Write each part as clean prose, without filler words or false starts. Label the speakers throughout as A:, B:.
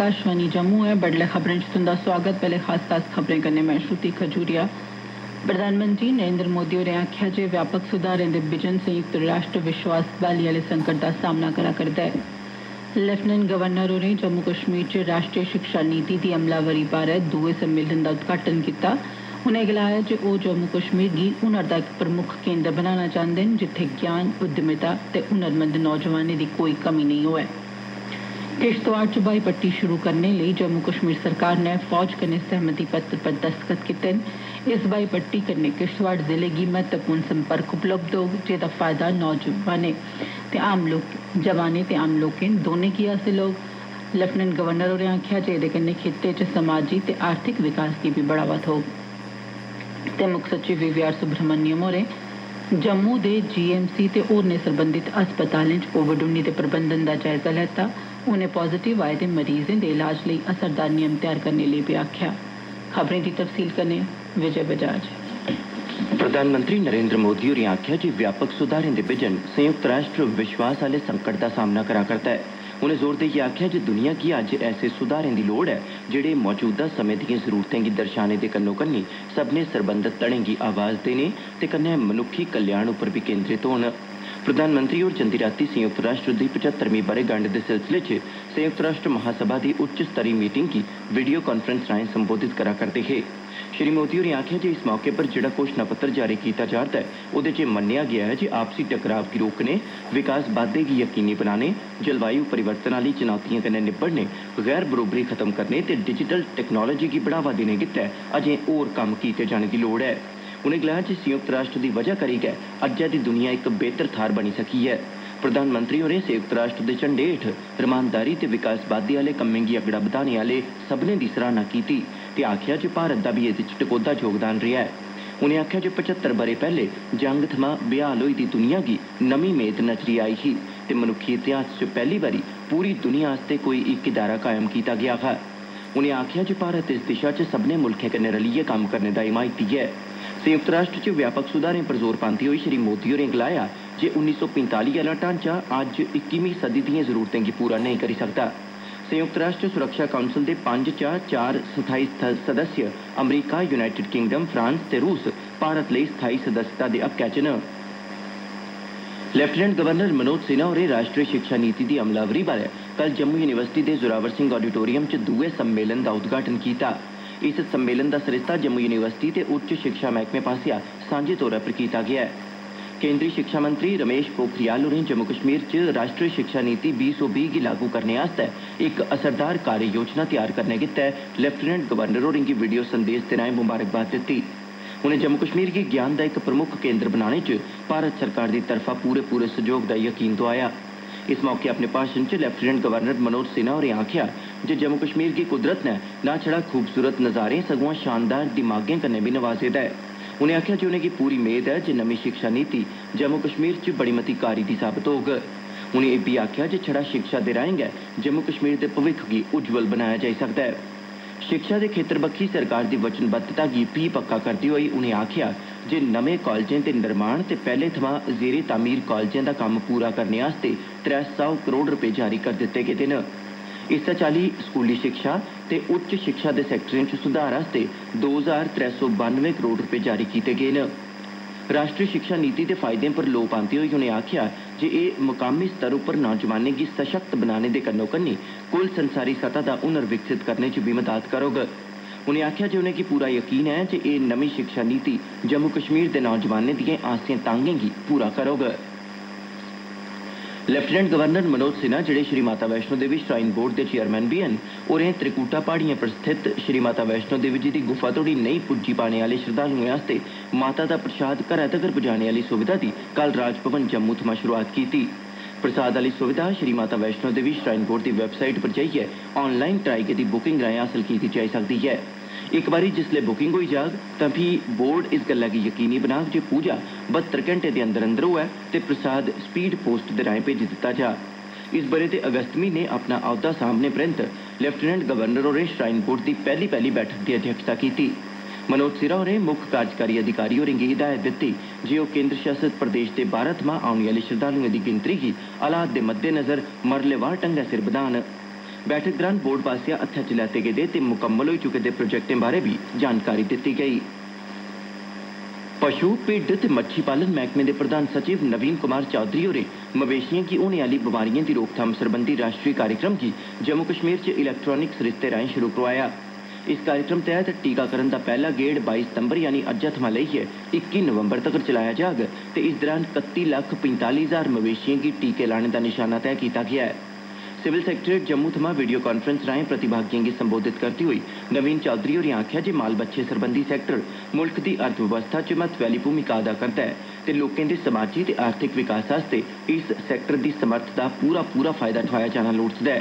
A: आकाशवाणी जम्मू है। बडलै खबरें च तुंदा स्वागत। पहले खास खबरें कन्नै मैं श्रुति खजूरिया। प्रधानमंत्री नरेंद्र मोदी होरें आखेआ जे व्यापक सुधारें दे बिजन संयुक्त राष्ट्र विश्वास बहाली आह्ले संकट दा सामना करा करदा ऐ। लेफ्टिनेंट गवर्नर होरें जम्मू कश्मीर च राष्ट्रीय शिक्षा नीति दी अमलावरी बारै दुए सम्मेलन दा उद्घाटन कीता। उनें गलाया जे ओह् जम्मू कश्मीर गी हुनर दा इक प्रमुख केंद्र बनाना चांहदे न जित्थे ज्ञान उद्यमिता ते हुनरमंद नौजवानें दी कोई कमी नेईं होऐ। किश्तवाड़ च ब्हाई पट्टी शुरू करने लेई जम्मू कश्मीर सरकार ने फौज कन्नै सहमति पत्र पर दस्तखत कीते न। इस ब्हाई पट्टी कन्नै किश्तवाड़ जिले गी महत्वपूर्ण संपर्क उपलब्ध होग जेह्दा फायदा जवानें ते आम लोकें दौनें गी हासिल होग। लेफ्टिनेंट गवर्नर होरें आखेआ जे एह्दे कन्नै खित्ते च समाजी ते आर्थिक विकास गी बी बढ़ावा थ्होग। ते मुक्ख सचिव वीवीआर सुब्रह्मण्यम होरें जम्मू दे जीएमसी ते होरनें सरबंधित अस्पतालें च कोविड-19 दे प्रबंधन दा जायजा लैता। उनें पॉजिटिव आए दे मरीजें दे इलाज लेई असरदार नियम तैयार करने लेई भी आखेआ। खबरें दी तफसील कन्नै विजय बजाज।
B: प्रधानमंत्री नरेंद्र मोदी होरें आखेआ जे व्यापक सुधारें दे बिजन संयुक्त राष्ट्र विश्वास आह्ले संकट दा सामना करा करदा है। उनें जोर देइयै आखेआ जे दुनिया गी अज्ज ऐसे सुधारें दी लोड़ है जेह्ड़े मौजूदा समें दिएं जरूरतें गी दर्शाने दे कन्नो कन्नी सब्भनें सरबंधत धड़ें गी आवाज़ देने ते कन्नै मनुक्खी कल्याण उप्पर बी केंद्रित होन। प्रधानमंत्री होर जंदी रातीं संयुक्त राष्ट्र दी 75वीं ब'रेगंढ दे सिलसिले च संयुक्त राष्ट्र महासभा दी उच्च स्तरी मीटिंग गी वीडियो कांफ्रेंस राहें संबोधित करा करदे हे। श्री मोदी होरें आखेआ जे इस मौके पर जेह्ड़ा घोषणा पत्र जारी कीता जा'रदा ऐ ओह्दे च मन्नेआ गेआ ऐ जे आपसी टकराव गी रोकने, विकास बाद्दे गी यकीनी बनाने, जलवायु परिवर्तन आह्ली चुनौतियें कन्नै निब्बड़ने, गैर बरोबरी खत्म करने ते डिजिटल टैक्नोलोजी गी बढ़ावा देने गित्तै अजें होर कम्म कीते जाने दी लोड़ ऐ। उनें गलाया जे संयुक्त राष्ट्र दी वजह करी गै अज्जै दी दुनिया इक बेहतर थाह्र बनी सकी ऐ। प्रधानमंत्री होरें संयुक्त राष्ट्र दे झंडे हेठ रमानदारी ते विकास बाद्दे आह्ले कम्में गी अगड़ा बधाने आह्ले सभनें दी सराहना कीती ते आखेआ जे भारत दा बी एह्दे च टकोह्दा योगदान रेहा ऐ। उनें आखेआ जे 75 ब'रे पैह्ले जंग थमां बेहाल होई दी दुनिया गी नमीं मेद नजरी आई ही ते मनुक्खी इतिहास च पैह्ली बारी पूरी दुनिया आस्तै कोई इक इदारा कायम कीता गेआ हा। उनें आखेआ जे भारत इस दिशा च सभनें मुल्खें कन्नै रलियै कम्म करने दा हिमायती ऐ। संयुक्त राष्ट्र च व्यापक सुधारें पर जोर पांदे होई श्री मोदी होरें गलाया जे 1945 आह्ला ढांचा अज्ज 21वीं सदी दिएं जरूरतें गी पूरा नेईं करी सकदा। संयुक्त राष्ट्र सुरक्षा काउंसल दे 5 चा 4 स्थाई सदस्य अमरीका, यूनाइटेड किंगडम, फ्रांस ते रूस भारत लेई स्थाई सदस्यता दे हक्कै च न। लेफ्टिनेंट गवर्नर मनोज सिन्हा होरें राष्ट्रीय शिक्षा नीति दी अमलावरी बारै कल जम्मू यूनिवर्सिटी दे जोरावर सिंह ऑडिटोरियम च दुए सम्मेलन दा उद्घाटन कीता। इस सम्मेलन दा सरिस्ता जम्मू यूनिवर्सिटी ते उच्च शिक्षा मैह्कमे पासेआ सांझे तौरा पर कीता गेआ ऐ। केंद्री शिक्षा मंत्री रमेश पोखरियाल होरें जम्मू कश्मीर च राष्ट्रीय शिक्षा नीति 2020 गी लागू करने आस्तै इक असरदार कार्य योजना तैयार करने गित्तै लेफ्टिनेंट गवर्नर होरें गी वीडियो संदेश दे राहें मुबारकबाद दित्ती। उनें जम्मू कश्मीर गी ज्ञान दा इक प्रमुख केंद्र बनाने च भारत सरकार दी तरफा पूरे सहयोग दा यकीन दोआया। इस मौके अपने भाषण च लेफ्टिनेंट गवर्नर मनोज सिन्हा होरें आखेआ जे जम्मू कश्मीर गी कुदरत ने ना छड़ा खूबसूरत नज़ारें सगुआं शानदार दिमागें कन्नै बी नवाजे दा ऐ। उनें आखेआ जे उनेंगी पूरी मेद ऐ जे नमीं शिक्षा नीति जम्मू कश्मीर च बड़ी मती कारी दी साबत होग। उनें एह् बी आखेआ जे छड़ा शिक्षा दे राहें गै जम्मू कश्मीर दे भविक्ख गी उज्जवल बनाया जाई सकदा ऐ। शिक्षा दे खेत्तर बक्खी सरकार दी वचनबद्धता गी फ्ही पक्का करदे होई उनें आखेआ जे नमें कालजें दे निर्माण ते पैह्ले थमां ज़ेरे तामीर कालजें दा कम्म पूरा करने आस्तै 300 करोड़ रपे जारी कर दित्ते गेदे न। इस्सै चाल्ली स्कूली शिक्षा ते उच्च शिक्षा दे सैक्टरें च सुधार आस्तै 2392 करोड़ रपे जारी कीते गे न। राष्ट्रीय शिक्षा नीति दे फायदें पर लोऽ पांदे होई उनें आखेआ जे एह् मुकामी स्तर उप्पर नौजवानें गी सशक्त बनाने दे कन्नो कन्नी कुल संसारी सतह दा हुनर विकसित करने च भी मदद करोग। उनें आखेआ जे उनेंगी पूरा यकीन ऐ जे एह् नमीं शिक्षा नीति जम्मू कश्मीर दे नौजवानें दिएं आसें तांगें गी पूरा करोग। लेफ्टिनेंट गवर्नर मनोज सिन्हा जेह्ड़े श्री माता वैष्णो देवी श्राइन बोर्ड दे चेयरमैन बी हैन होरें त्रिकुटा प्हाड़ियें पर स्थित श्री माता वैष्णो देवी जी दी गुफा तोड़ी नेईं पुज्जी पाने आह्ले श्रद्धालुएं आस्तै माता दा प्रसाद घरै तगर पुजाने आह्ली सुविधा दी कल राजभवन जम्मू थमां शुरुआत कीती। प्रसाद आह्ली सुविधा श्री माता वैष्णो देवी श्राइन बोर्ड दी वैबसाइट पर जाइयै ऑनलाइन कराई गेदी बुकिंग राहें हासल कीती जाई सकदी ऐ। इक बारी जिसलै बुकिंग होई जाग तां फ्ही बोर्ड इस गल्ला गी यकीनी बनाग जे पूजा 72 घैंटे दे अंदर अंदर होऐ ते प्रसाद स्पीड पोस्ट दे राहें भेजी दित्ता जा। इस ब'रे दे अगस्त म्हीने अपना औह्दा सांभने परैंत लेफ्टिनेंट गवर्नर होरें श्राइन बोर्ड दी पैह्ली बैठक दी अध्यक्षता कीती। मनोज सिन्हा होरें मुक्ख कार्यकारी अधिकारी होरें गी हिदायत दित्ती जे ओह् केंद्र शासित प्रदेश दे 12 थमां औने आह्ले श्रद्धालुएं दी गिनतरी गी हालात दे मद्देनज़र मरलेवार ढंगै सिर बधान। बैठक दौरान बोर्ड पास्सेआ हत्थै च लैते गेदे ते मुकम्मल होई चुके दे प्रोजेक्टें बारै बी जानकारी दित्ती गई। पशु भिड्ड ते मच्छी पालन मैह्कमे दे प्रधान सचिव नवीन कुमार चौधरी होरें मवेशिएं गी होने आह्ली बमारिएं दी रोकथाम सरबंधी राष्ट्री कार्यक्रम गी जम्मू कश्मीर च इलैक्ट्रानिक सरिस्ते राएं शुरू करोआया। इस कार्यक्रम तैह्त टीकाकरण दा पैह्ला गेड़ 22 सितंबर यानी अज्जै थमां लेइयै 21 नवंबर तगर चलाया जाग ते इस दौरान 31,45,000 मवेशिएं गी टीके लाने दा निशाना तैऽ कीता गेआ ऐ। सिविल सैक्रेटरीट जम्मू थमां वीडियो कांफ्रेंस राएं प्रतिभागिएं गी संबोधित करदे होई नवीन चौधरी होरें आखेआ जे माल बच्छे सरबंधी सैक्टर मुल्ख दी अर्थव्यवस्था च महत्वै आह्ली भूमिका अदा करदा ऐ ते लोकें दे समाजी ते आर्थिक विकास आस्तै इस सैक्टर दी समर्थ दा पूरा फायदा ठोआया जाना लोड़चदा ऐ।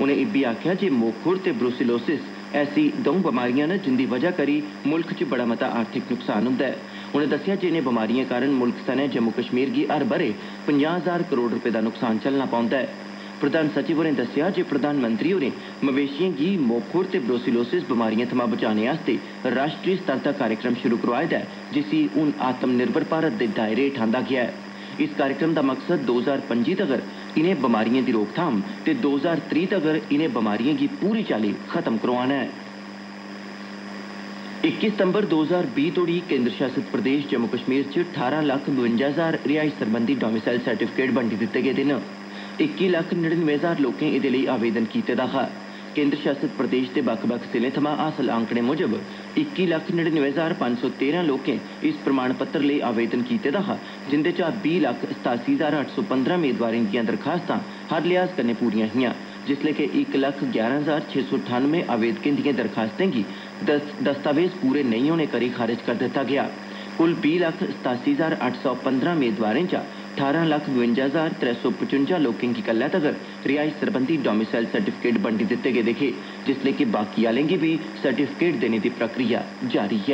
B: उनें इब्बी आखेआ जे मोखुर ते ब्रुसिलोसिस ऐसी द'ऊं बमारियां न जिंदी वजह करी मुल्ख च बड़ा मता आर्थिक नुकसान हुंदा ऐ। उनें दस्सेआ जे इनें बमारिएं कारण मुल्ख सने जम्मू कश्मीर गी हर ब'रे 50,000 करोड़ रपे दा नुकसान झल्लना पौंदा है। प्रधान सचिव होरें दस्सेआ जे प्रधानमंत्री होरें मवेशिएं गी मोखुर ते ब्रोसिलोसिस बमारिएं थमां बचाने आस्तै राष्ट्री स्तर दा कार्यक्रम शुरू करोआए दा ऐ जिसी हून आत्मनिर्भर भारत दे दायरे हेठ आंदा गेआ ऐ। इस कार्यक्रम दा मकसद 2025 तगर इनें बमारिएं दी रोकथाम ते 2030 तगर इनें बमारिएं गी पूरी चाल्ली खत्म करोआना ऐ। 21 सितंबर 2020 तोड़ी केंद्र शासित प्रदेश जम्मू कश्मीर च 18,52,000 रिहाइश सरबंधी डोमिसाइल सर्टिफिकेट बंडी दित्ते गेदे न। 21,99,000 लोकें एह्दे लेई आवेदन कीते दा हा। केंद्र शासित प्रदेश दे बक्ख-बक्ख जिलें थमां हासल आंकड़े मुजब 21,99,513 लोकें इस प्रमाण पत्र लेई आवेदन कीते दा हा जिंदे चा 20,87,815 मेदवारें दियां दरखास्तां हर लिहाज कन्नै पूरियां हियां जिसलै कि 1,11,698 आवेदकें दिएं दरखास्तें गी दस्तावेज पूरे नेईं होने करी खारिज कर दित्ता गेआ। कुल 20,87,815 मेदवारें चा 18,52,355 लोकें गी कल्लै तगर रिहाइश सरबंधी डोमिसाइल सर्टिफिकेट बंडी दित्ते गेदे हे जिसलै कि बाकी आह्लें गी भी सर्टिफिकेट देने दी प्रक्रिया जारी ऐ।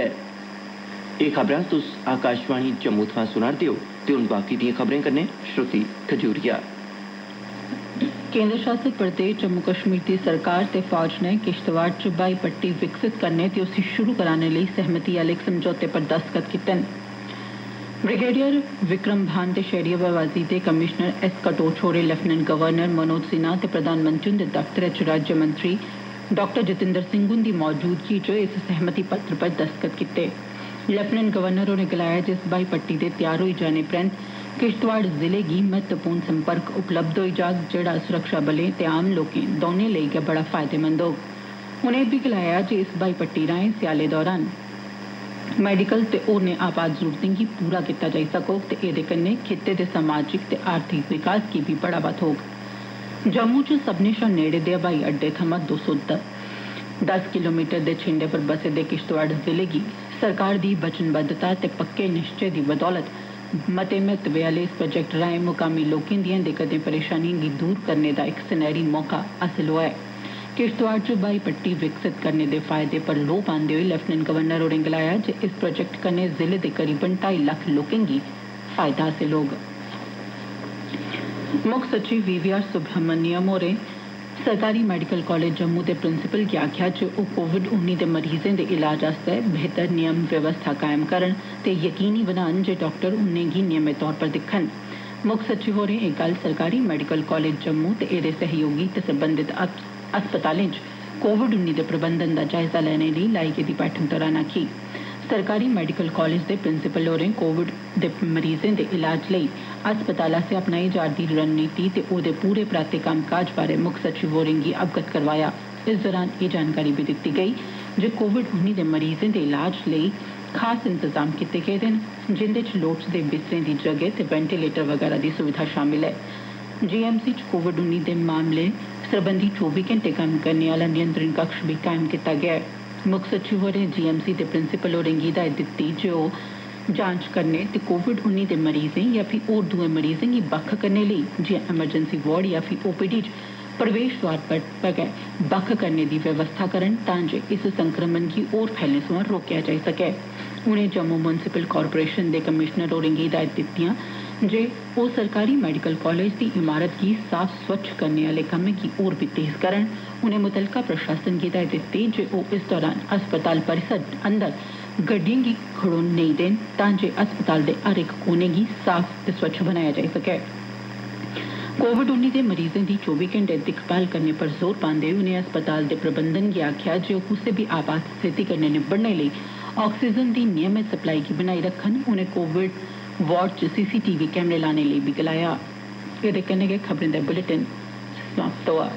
B: एह् खबरां तुस आकाशवाणी जम्मू थमां सुना'रदे हो ते हून बाकी दिएं खबरें कन्नै श्रुति खजूरिया।
A: केंद्र शासित प्रदेश जम्मू कश्मीर दी सरकार ते फौज ने किश्तवाड़ च ब्हाई पट्टी विकसित करने ते उसी शुरू कराने लेई सहमति आह्ले इक समझौते पर दस्तखत कीते न। ब्रिगेडियर विक्रम भान ते शहरी हवाबाजी दे कमिश्नर एस कटोच होरें लेफ्टिनेंट गवर्नर मनोज सिन्हा ते प्रधानमंत्री हुंदे दफ्तरै च राज्यमंत्री डॉ जितेंद्र सिंह हुंदी मौजूदगी च इस सहमति पत्र पर दस्तखत कीते। लेफ्टिनेंट गवर्नर होरें गलाया जे इस ब्हाई पट्टी दे तैयार होई जाने परैंत किश्तवाड़ जिले गी महत्वपूर्ण संपर्क उपलब्ध होई जाग जेह्ड़ा सुरक्षा बलें ते आम लोकें दौनें लेई गै बड़ा फायदेमंद होग। उनें इब्बी गलाया जे इस ब्हाई पट्टी राएं स्याले दौरान मेडिकल ते होरनें आपात जरूरतें गी पूरा कीता जाई सकोग ते एह्दे कन्नै खित्ते दे समाजिक ते आर्थिक विकास गी बी बढ़ावा थ्होग। जम्मू च सब्भनें शा नेड़े दे हवाई अड्डे थमां 210 किलोमीटर दे छिंडे पर बसे दे किश्तवाड़ जिले गी सरकार दी वचनबद्धता ते पक्के निश्चय दी बदौलत मते महत्वै आह्ले इस प्रोजेक्ट राएं मुकामी लोकें दिएं दिक्कतें परेशानिएं गी दूर करने दा इक सनैह्री मौका हासल होआ ऐ। किश्तवाड़ च ब्हाई पट्टी विकसित करने दे फायदे पर लोऽ पांदे होई लेफ्टिनेंट गवर्नर होरें गलाया जे इस प्रोजेक्ट कन्नै जिले दे करीबन 2.5 लक्ख लोकें गी फायदा हासल होग। मुक्ख सचिव वीवीआर सुब्रह्मण्यम होरें सरकारी मेडिकल कॉलेज जम्मू दे प्रिंसिपल गी आखेआ जे ओह् कोविड-19 दे मरीजें दे इलाज आस्तै बेहतर नियम व्यवस्था कायम करन ते यकीनी बनान जे डाक्टर उ'नें गी नियमित तौर पर दिक्खन। मुक्ख सचिव होरें एह् गल्ल सरकारी मेडिकल कॉलेज जम्मू ते एह्दे सहयोगी ते सरबंधित अस्पतालें च कोविड-19 दे प्रबंधन दा जायजा लैने लेई लाई गेदी बैठक दौरान आखी। सरकारी मेडिकल कॉलेज दे प्रिंसिपल होरें कोविड दे मरीजें दे इलाज लेई अस्पताल आसेआ अपनाई जा'रदी रणनीति ते ओह्दे पूरे पराते कम्मकाज बारै मुक्ख सचिव होरें गी अवगत करवाया। इस दौरान एह् जानकारी बी दित्ती गेई जे कोविड-19 दे मरीजें दे इलाज लेई खास इंतजाम कीते गेदे न जिंदे च लोड़चदे बिस्तरें दी जगह ते वेंटिलेटर वगैरा दी सुविधा शामिल ऐ। जीएमसी च कोविड-19 दे मामले सरबंधी 24 घैंटे कम्म करने आह्ला नियंत्रण कक्ष बी कायम कीता गेआ ऐ। मुक्ख सचिव होरें जीएमसी दे प्रिंसिपल होरें गी हिदायत दित्ती जे ओह् जांच करने ते कोविड-19 दे मरीजें या फ्ही होर दुए मरीजें गी बक्ख करने लेई जि'यां एमरजेंसी वार्ड या फ्ही ओपीडी च प्रवेश द्वार पर गै बक्ख करने दी व्यवस्था करन तां जे इस संक्रमण गी होर फैलने सोयां रोकेआ जाई सकै। उनें जम्मू म्युनिसिपल कारपोरेशन दे कमिशनर होरें गी हिदायत दित्तियां जे ओह् सरकारी मेडिकल कॉलेज दी इमारत गी साफ स्वच्छ करने आह्ले कम्में गी होर बी तेज करन। उनें मुतलका प्रशासन गी हिदायत दित्ती जे ओह् इस दौरान अस्पताल परिसर अंदर गड्डिएं गी खड़ोन नेईं देन तां जे अस्पताल दे हर इक कोने गी साफ ते स्वच्छ बनाया जाई सकै। कोविड-19 दे मरीजें दी 24 घंटे दिक्खभाल करने पर जोर पांदे उनें अस्पताल दे प्रबंधन गी आखेआ जे ओह् कुसै बी आपात स्थिति कन्नै निब्बड़ने लेई ऑक्सीजन दी नियमित सप्लाई गी बनाई रक्खन। उनें कोविड वार्ड च CCTV कैमरे लाने लेई बी गलाया। एह्दे कन्नै गै खबरें दा बुलेटिन समाप्त होआ।